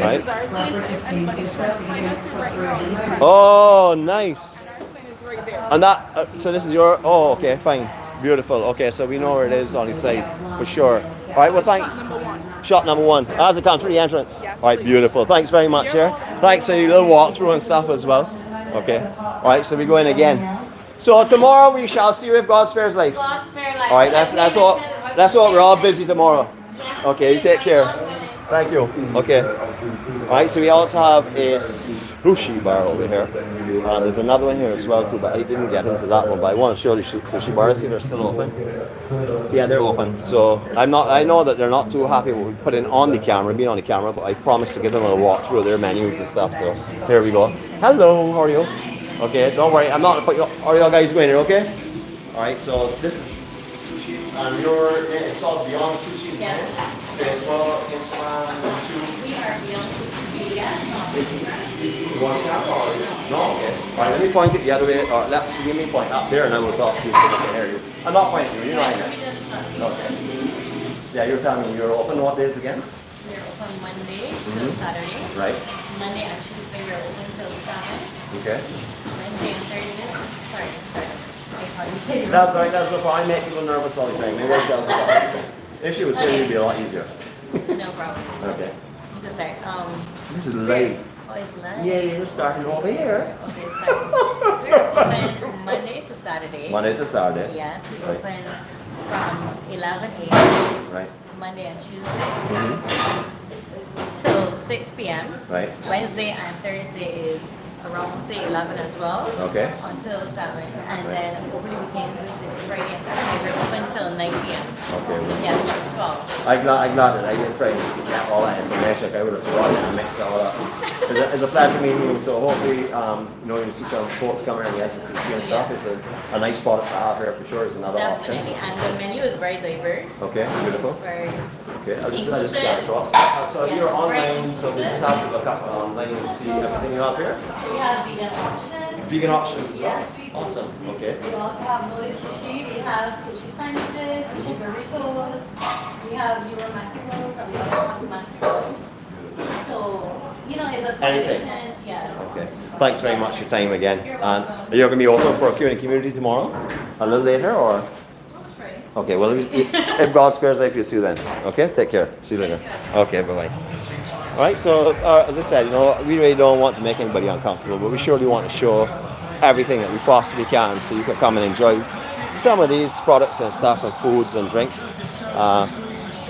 Right. This is our seat. If anybody's trying to find us, we're right here in front. Oh, nice. Our sign is right there. And that, so this is your, oh, okay, fine. Beautiful. Okay, so we know where it is on the side, for sure. All right, well, thanks. Shot number 1. Shot number 1. As it comes through the entrance. Yes, All right, please. beautiful. Thanks very much, You're here. welcome. Thanks for your little walkthrough and stuff as well. Okay. All right, so we go in again. So tomorrow we shall see you if God spares life. God's spare life. All right, that's all. That's all. We're all busy tomorrow. Okay, you take care. Thank you. Okay. All right, so we also have a sushi bar over here. There's another one here as well too, but I didn't get into that one. But I want to show the sushi bar. See, they're still open. Yeah, they're open. So I know that they're not too happy with putting on the camera, being on the camera. But I promised to give them a walk through their menus and stuff. So here we go. Hello, how are you? Okay, don't worry. I'm not gonna put you. Are you guys going in? Okay. All right. So this is sushi, and it's called Beyond Sushi. Yes. Facebook, Instagram, YouTube. We are beyond social media. You want camera or no? Okay. All right, let me point it the other way. Or give me point up there, and I will talk to you so I can hear you. I'm not pointing you. You're not here. Okay. Yeah, you're telling me you're open what days again? We're open Monday till Saturday. Right. Monday and Tuesday we're open till 7. Okay. Wednesday and Thursday. Sorry. I hardly say That's right. That's the problem. I make people nervous all the time. Maybe I tell you. If she was here, it'd be a lot easier. No problem. Okay. You can start. This is late. Oh, it's live. Yeah, you're starting over here. Okay, sorry. So we're open Monday to Saturday. Monday to Saturday. Yes, we Right. open from 11 a.m. Right. Monday and Tuesday Mm-hmm. till 6 p.m. Right. Wednesday and Thursday is around say 11 as well. Okay. Until 7. And then over the weekends, which is Friday and Saturday, we're open till 9 p.m. Okay. Well, Yes, till 12. I'm glad that I didn't try to get all that information. I would have forgotten and mixed it all up. It's a pleasure meeting you. So hopefully, you see some folks coming in the SSC and stuff. It's a nice product to have here for sure. It's another Definitely. option. And the menu is very diverse. Okay, beautiful. Very Okay, I'll just inclusive. scan across. So Yes, you're it's very online, so we just have to look up online and see everything you have here. So we have vegan options. Vegan options as well. Yes, we do. Awesome. Okay. We also have noodle sushi. We have sushi sandwiches, sushi burritos. We have your macarons, and we also have macarons. So, it's a Anything. combination. Yes. Okay. Thanks very much for your time again. You're And welcome. are you going to be open for a QinTheCommunity tomorrow? A little later or? Right. Okay, well, if God spares life, you'll see you then. Okay, take care. See you later. Okay, bye-bye. All right, so as I said, we really don't want to make anybody uncomfortable, but we surely want to show everything that we possibly can so you can come and enjoy some of these products and stuff and foods and drinks.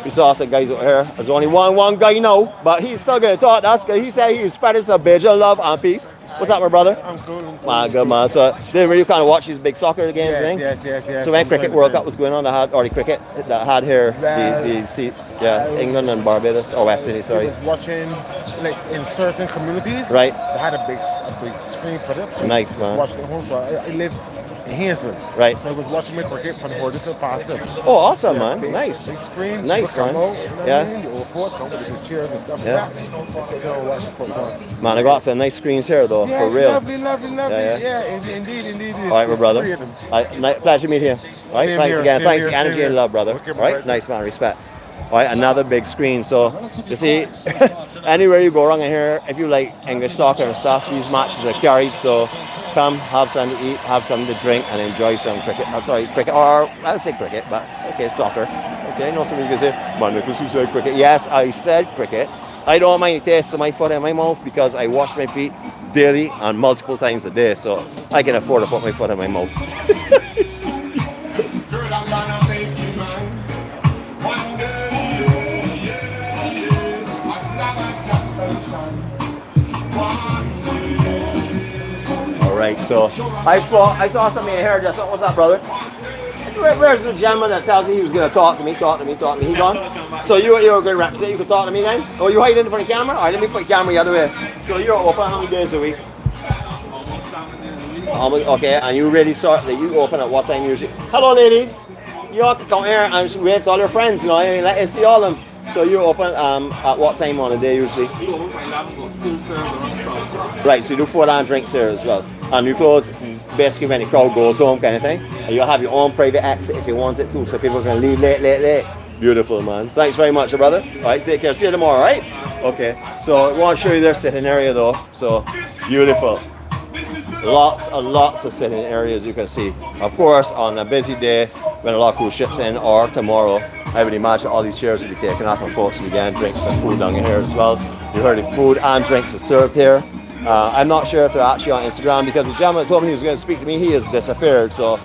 We saw some guys over here. There's only one guy now, but he's still going to talk. That's good. He said he's spreading some Belgian love and peace. What's up, my brother? I'm cool. Man, good man. So, did you kind of watch these big soccer games? Yes. So when Cricket World Cup was going on, or the cricket that had here, the seat, England and Barbados, or West Indies, sorry. I was watching, like in certain communities, Right. they had a big screen put up. Nice, I man. was watching at home, so I live in Haynesville. Right. So I was watching my cricket from Hordison past them. Oh, awesome, man. Nice. Big screen. Nice, people man. come out, you know what Yeah. I mean? The old folks come with his chairs and stuff Yeah. like that. I sit down and watch the football. Man, I got some nice screens here, though, Yeah, for it's real. lovely. Yeah. Yeah, indeed. All right, my brother. Pleasure to meet you. All right, Same thanks here, again. same Thanks here, for the energy same and here. love, brother. Okay, All right, brother. nice man, respect. All right, another big screen. So you see, anywhere you go around in here, if you like English soccer and stuff, these matches are carried. So come, have something to eat, have something to drink, and enjoy some cricket. I'm sorry, cricket, or I would say cricket, but okay, soccer. Okay, I know somebody can say, man, Nicholas, you said cricket. Yes, I said cricket. I don't mind tasting my foot in my mouth because I wash my feet daily and multiple times a day, so I can afford to put my foot in my mouth. All right, so I saw something in here. Just what's up, brother? Where's the gentleman that tells me he was going to talk to me? He gone? So you're a good representative. You can talk to me then? Oh, you hiding in front of the camera? All right, let me put the camera the other way. So you're open how many days a week? Okay, and you really you open at what time usually? Hello, ladies. You all can come here and wave to all your friends, you know, I mean, let us see all of them. So you're open at what time on the day usually? Right, so you do food and drinks here as well. And you close basically when the crowd goes home kind of thing. And you'll have your own private exit if you want it to, so people can leave late. Beautiful, man. Thanks very much, brother. All right, take care. See you tomorrow, all right? Okay, so I want to show you their sitting area though. So beautiful. Lots of sitting areas you can see. Of course, on a busy day when a lot of cruise ships in, or tomorrow, I would imagine all these chairs will be taken up and folks will be getting drinks and food down here as well. You heard the food and drinks are served here. I'm not sure if they're actually on Instagram because the gentleman told me he was going to speak to me. He has disappeared, so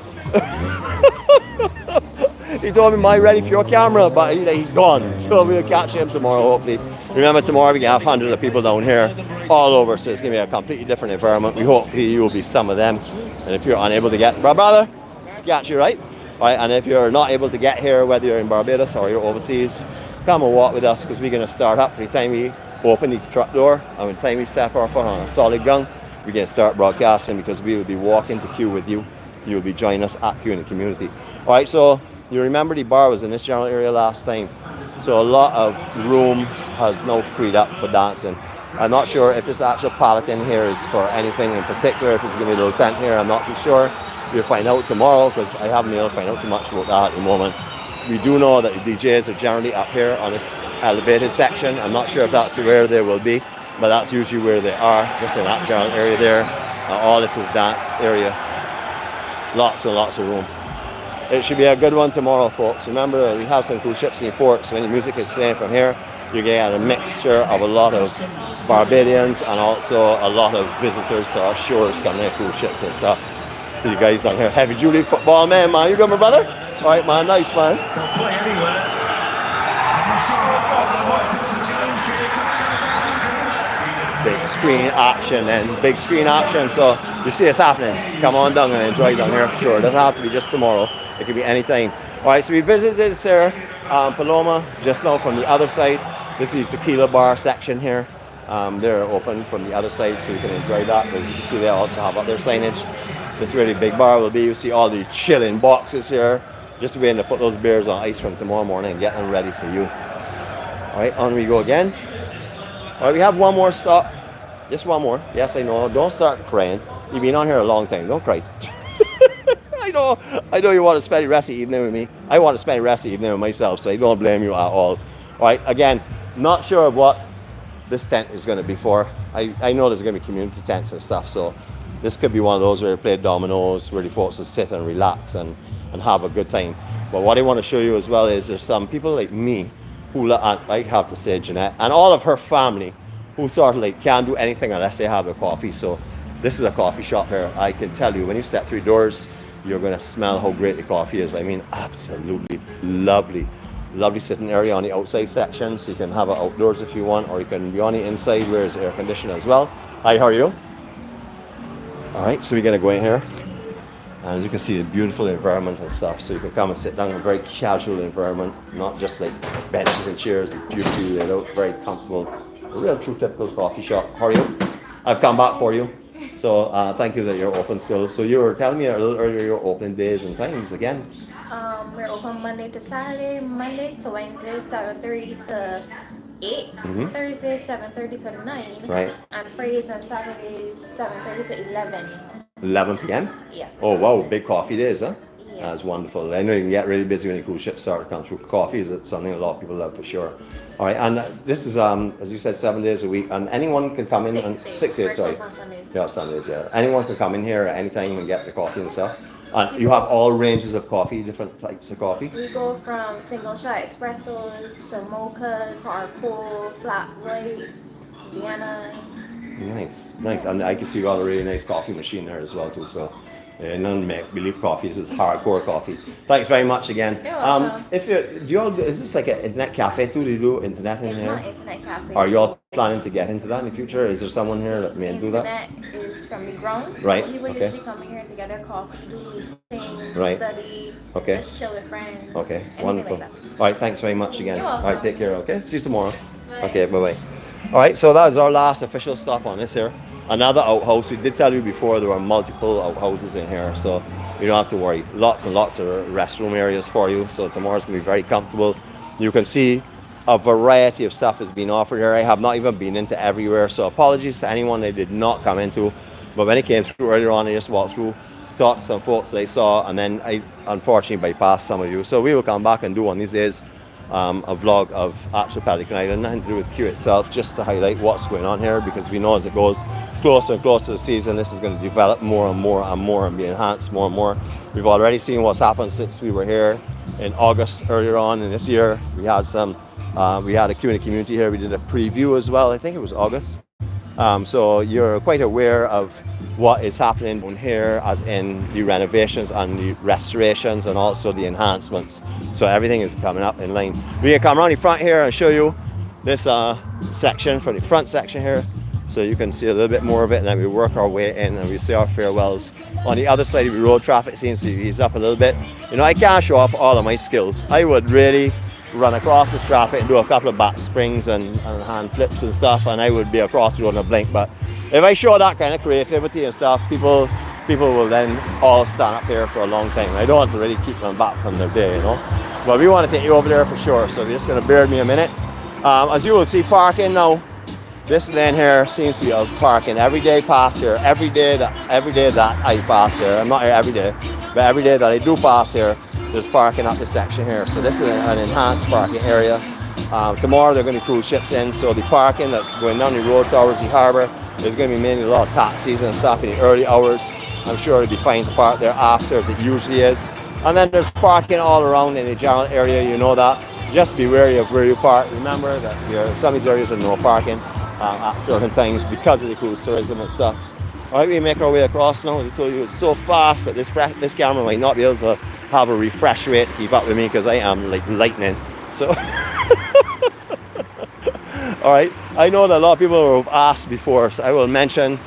he told me, "Am I ready for your camera?" But he's gone. So we'll catch him tomorrow, hopefully. Remember, tomorrow we can have hundreds of people down here, all over. So it's going to be a completely different environment. We hopefully you will be some of them. And if you're unable to get, brother, catch you right. All right. And if you're not able to get here, whether you're in Barbados or you're overseas, come and walk with us because we're going to start up every time we open the truck door, and when time we step our foot on a solid ground, we're going to start broadcasting because we will be walking to Q with you. You will be joining us at QinTheCommunity. All right, so you remember the bar was in this general area last time, so a lot of room has now freed up for dancing. I'm not sure if this actual Pelican here is for anything in particular, if it's going to be a little tent here, I'm not too sure. We'll find out tomorrow because I haven't been able to find out too much about that at the moment. We do know that the DJs are generally up here on this elevated section. I'm not sure if that's where they will be, but that's usually where they are, just in that general area there. All this is dance area. Lots and lots of room. It should be a good one tomorrow, folks. Remember, we have some cruise ships in the port, so when the music is playing from here, you get a mixture of a lot of Barbadians and also a lot of visitors to our shores coming in, cruise ships and stuff. So you guys down here, heavy duty football man, you got my brother? All right, man, nice, man. Big screen action and big screen action. So you see it's happening. Come on down and enjoy down here for sure. It doesn't have to be just tomorrow. It could be anytime. All right, so we visited Sarah Paloma just now from the other side. This is the tequila bar section here. They're open from the other side, so you can enjoy that. But as you can see, they also have other signage. This really big bar will be, you see all the chilling boxes here, just waiting to put those beers on ice from tomorrow morning and get them ready for you. All right, on we go again. All right, we have one more stop. Just one more. Yes, I know. Don't start crying. You've been on here a long time. Don't cry. I know you want to spend the rest of the evening with me. I want to spend the rest of the evening with myself, so I don't blame you at all. All right, again, not sure of what this tent is going to be for. I know there's going to be community tents and stuff, so this could be one of those where you play dominoes, where the folks will sit and relax and have a good time. But what I want to show you as well is there's some people like me who, I have to say, Jeannette, and all of her family, who sort of like can't do anything unless they have their coffee. So this is a coffee shop here. I can tell you, when you step through doors, you're going to smell how great the coffee is. I mean, absolutely lovely. Lovely sitting area on the outside section, so you can have it outdoors if you want, or you can be on the inside where it's air conditioned as well. Hi, how are you? All right, so we're gonna go in here, and as you can see, the beautiful environment and stuff. So you can come and sit down in a very casual environment, not just like benches and chairs. It's beautifully laid out, very comfortable. A real true typical coffee shop. How are you? I've come back for you. So thank you that you're open still. So you were telling me a little earlier your opening days and times again. We're open Monday to Saturday. Mondays to Wednesdays, 7:30 to 8. Thursdays, 7:30 to 9. Right. And Fridays and Saturdays, 7:30 to 11. 11 p.m. Yes. Oh wow, big coffee days, huh? Yeah. That's wonderful. I know you can get really busy when the cruise ships start to come through. Coffee is something a lot of people love for sure. All right, and this is, as you said, 7 days a week, and anyone can come in. 6 days. 6 days, We're sorry. closed on Sundays. Yeah, Sundays, yeah. Anyone can come in here at any time and get the coffee and stuff. And you have all ranges of coffee, different types of coffee. We go from single shot espressos to mochas, hard pull, flat whites, Viennas. Nice, nice. And I can see you got a really nice coffee machine there as well too. So, none make believe coffee. This is hardcore coffee. Thanks very much again. You're welcome. If you do, y'all is this like an internet cafe too? Do you do internet in It's here? not internet cafe. Are y'all planning to get into that in the future? Is there someone here that may do that? Internet is from the ground. Right, So people okay. usually come here to get their coffee, do meetings, Right. study, Okay. just chill with friends. Okay, anything wonderful. Like that. All right, thanks very much again. You're All right, welcome. take care. Okay, see you tomorrow. Bye. Okay, bye bye. All right, so that is our last official stop on this here. Another outhouse. We did tell you before there were multiple outhouses in here, so you don't have to worry. Lots and lots of restroom areas for you. So tomorrow's gonna be very comfortable. You can see a variety of stuff is being offered here. I have not even been into everywhere, so apologies to anyone I did not come into. But when I came through earlier on, I just walked through, talked to some folks that I saw, and then I unfortunately bypassed some of you. So we will come back and do one these days a vlog of actual Pelican Island, nothing to do with Q itself, just to highlight what's going on here, because we know as it goes closer and closer to the season, this is going to develop more and more and more and be enhanced more and more. We've already seen what's happened since we were here in August earlier on in this year. We had some, we had a QinTheCommunity here. We did a preview as well. I think it was August. So you're quite aware of what is happening here, as in the renovations and the restorations and also the enhancements. So everything is coming up in line. We can come around the front here and show you this section from the front section here, so you can see a little bit more of it, and then we work our way in and we see our farewells. On the other side of the road, traffic seems to ease up a little bit. You know, I can't show off all of my skills. I would really run across this traffic and do a couple of back springs and hand flips and stuff, and I would be across the road in a blink. But if I show that kind of creativity and stuff, people will then all stand up here for a long time. I don't want to really keep them back from their day, you know. But we want to take you over there for sure, so you're just going to bear with me a minute. As you will see, parking now, this lane here seems to be out parking. Every day pass here, every day that I pass here, I'm not here every day, but every day that I do pass here, there's parking up this section here. So this is an enhanced parking area. Tomorrow they're going to cruise ships in, so the parking that's going down the road towards the harbour, there's going to be mainly a lot of taxis and stuff in the early hours. I'm sure it'll be fine to park there after, as it usually is. And then there's parking all around in the general area, you know that. Just be wary of where you park. Remember that some of these areas are no parking at certain times because of the cruise tourism and stuff. All right, we make our way across now. I told you it's so fast that this camera might not be able to have a refresh rate to keep up with me, because I am like lightning. So, all right, I know that a lot of people have asked before, so I will mention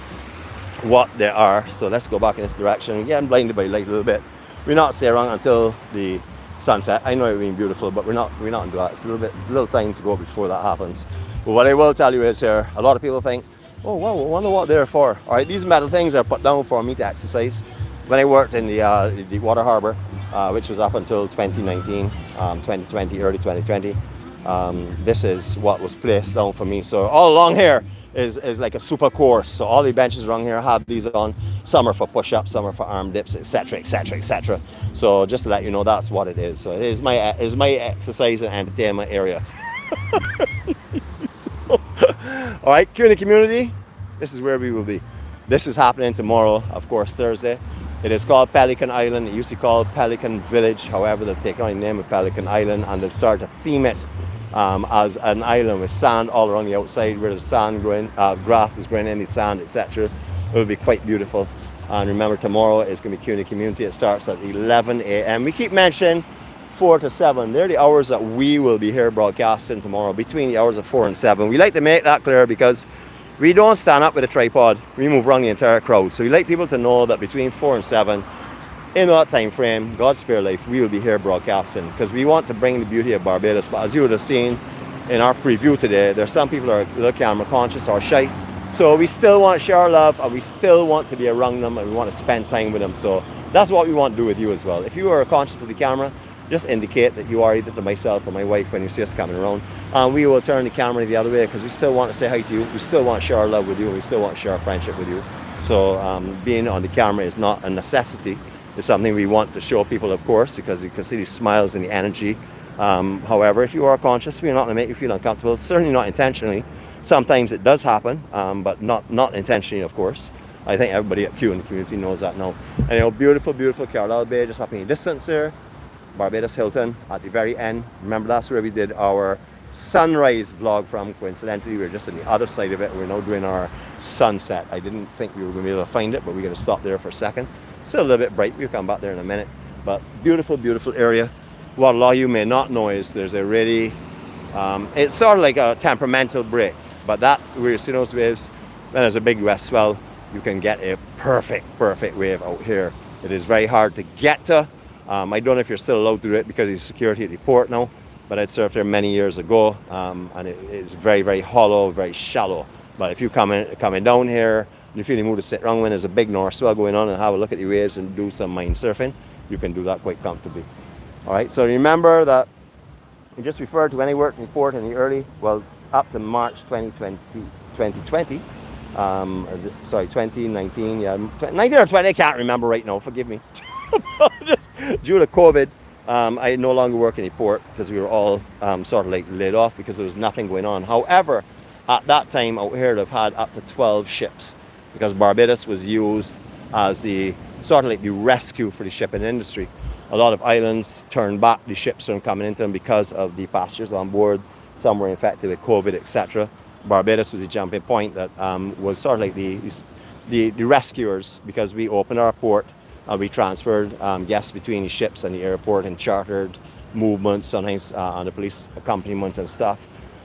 what they are. So let's go back in this direction. Again, blinded by light a little bit. We're not stay around until the sunset. I know it being beautiful, but we're not into that. It's a little time to go before that happens. But what I will tell you is here, a lot of people think, oh wow, I wonder what they're for. All right, these metal things are put down for me to exercise. When I worked in the water harbour, which was up until 2019, 2020, early 2020, this is what was placed down for me. So all along here is like a super course. So all the benches around here have these on. Some are for push-ups, some are for arm dips, etc., etc., etc. So just to let you know, that's what it is. So it is my exercise and entertainment area. So, all right, QinTheCommunity, this is where we will be. This is happening tomorrow, of course, Thursday. It is called Pelican Island. It used to be called Pelican Village. However, they've taken on the name of Pelican Island, and they've started to theme it as an island with sand all around the outside, where the sand growing, grass is growing in the sand, etc. It will be quite beautiful. And remember, tomorrow is going to be QinTheCommunity. It starts at 11 a.m. We keep mentioning 4 to 7. They're the hours that we will be here broadcasting tomorrow, between the hours of 4 and 7. We like to make that clear because we don't stand up with a tripod. We move around the entire crowd. So we like people to know that between 4 and 7, in that time frame, God spare life, we will be here broadcasting, because we want to bring the beauty of Barbados. But as you would have seen in our preview today, there's some people who are a little camera conscious or shy. So we still want to share our love, and we still want to be around them, and we want to spend time with them. So that's what we want to do with you as well. If you are conscious of the camera, just indicate that you are either to myself or my wife when you see us coming around, and we will turn the camera the other way, because we still want to say hi to you, we still want to share our love with you, and we still want to share our friendship with you. So being on the camera is not a necessity, It's something we want to show people, of course, because you can see these smiles and the energy. However, if you are conscious, we're not going to make you feel uncomfortable. Certainly not intentionally. Sometimes it does happen, but not intentionally, of course. I think everybody at Q in the community knows that now. And you know, beautiful, beautiful 𝐊𝐈𝐍𝐃 Bay just up in the distance there. Barbados Hilton at the very end. Remember, that's where we did our sunrise vlog from. Coincidentally, we were just on the other side of it. We're now doing our sunset. I didn't think we were going to be able to find it, but we're going to stop there for a second. Still a little bit bright. We'll come back there in a minute. But beautiful, beautiful area. What a lot of you may not know is there's a really, it's sort of like a temperamental break. But that, where you see those waves, when there's a big west swell, you can get a perfect wave out here. It is very hard to get to. I don't know if you're still allowed to do it because of security at the port now, but I'd surfed there many years ago, and it is very, very hollow, very shallow. But if you coming down here, and you feel you move to sit around when there's a big north swell going on and have a look at the waves and do some mind surfing, you can do that quite comfortably. All right, so remember that you just referred to any work in the port in the early, well, up to March 2020. Sorry, 2019, yeah, 19 or 20, I can't remember right now, forgive me. Due to COVID, I no longer work in the port because we were all sort of like laid off because there was nothing going on. However, at that time out here they've had up to 12 ships because Barbados was used as the sort of like the rescue for the shipping industry. A lot of islands turned back the ships from coming into them because of the passengers on board. Some were infected with COVID, etc. Barbados was a jumping point that was sort of like the rescuers, because we opened our port and we transferred guests between the ships and the airport and chartered movements, sometimes on the police accompaniment and stuff.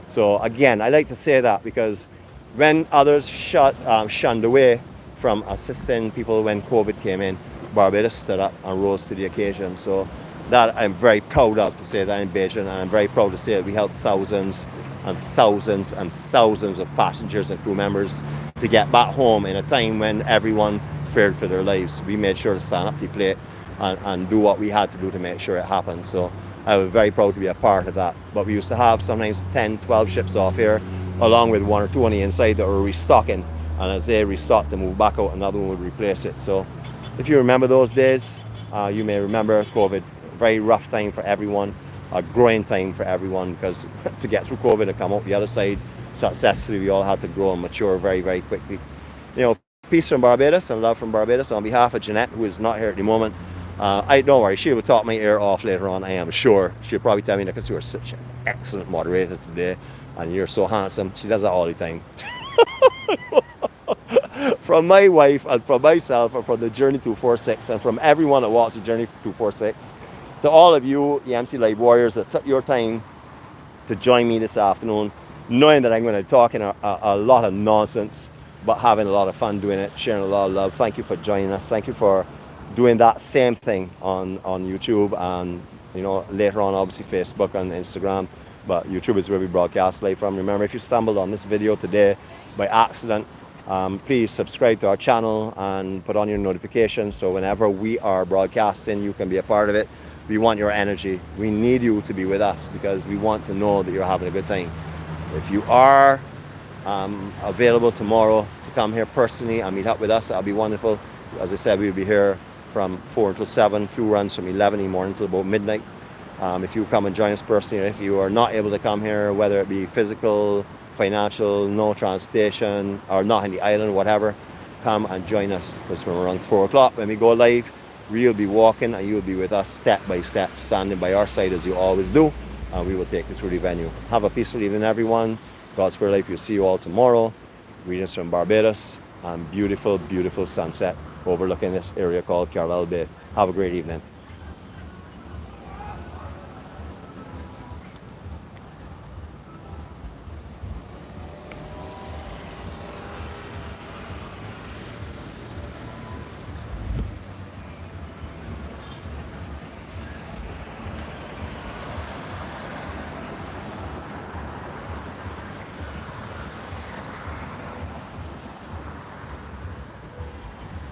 So again, I like to say that because when others shunned away from assisting people when COVID came in, Barbados stood up and rose to the occasion. So that I'm very proud of, to say that in Beijing, and I'm very proud to say that we helped thousands and thousands and thousands of passengers and crew members to get back home in a time when everyone feared for their lives. We made sure to stand up to the plate and do what we had to do to make sure it happened. So I was very proud to be a part of that. But we used to have sometimes 10, 12 ships off here, along with 1 or 2 on the inside that were restocking. And as they restocked to move back out, another one would replace it. So if you remember those days, you may remember COVID. Very rough time for everyone, a growing time for everyone, because to get through COVID and come out the other side successfully, we all had to grow and mature very, very quickly. You know, peace from Barbados and love from Barbados. On behalf of Jeannette, who is not here at the moment, don't worry, she will talk my ear off later on, I am sure. She'll probably tell me, because you are such an excellent moderator today and you're so handsome. She does that all the time. From my wife and from myself and from the Journey 246 and from everyone that walks the Journey 246, to all of you EMC Live warriors that took your time to join me this afternoon, knowing that I'm going to be talking a lot of nonsense, but having a lot of fun doing it, sharing a lot of love. Thank you for joining us. Thank you for doing that same thing on YouTube, and you know, later on obviously Facebook and Instagram, but YouTube is where we broadcast live from. Remember, if you stumbled on this video today by accident, please subscribe to our channel and put on your notifications so whenever we are broadcasting, you can be a part of it. We want your energy. We need you to be with us because we want to know that you're having a good time. If you are available tomorrow to come here personally and meet up with us, that'll be wonderful. As I said, we'll be here from 4 until 7. Q runs from 11 in the morning till about midnight. If you come and join us personally, if you are not able to come here, whether it be physical, financial, no transportation, or not in the island, whatever, come and join us, because from around 4 o'clock when we go live, we'll be walking and you'll be with us step by step, standing by our side as you always do, and we will take you through the venue. Have a peaceful evening, everyone. God's Spirit Life, we'll see you all tomorrow. Greetings from Barbados, and beautiful, beautiful sunset overlooking this area called 𝐊𝐈𝐍𝐃 Bay. Have a great evening.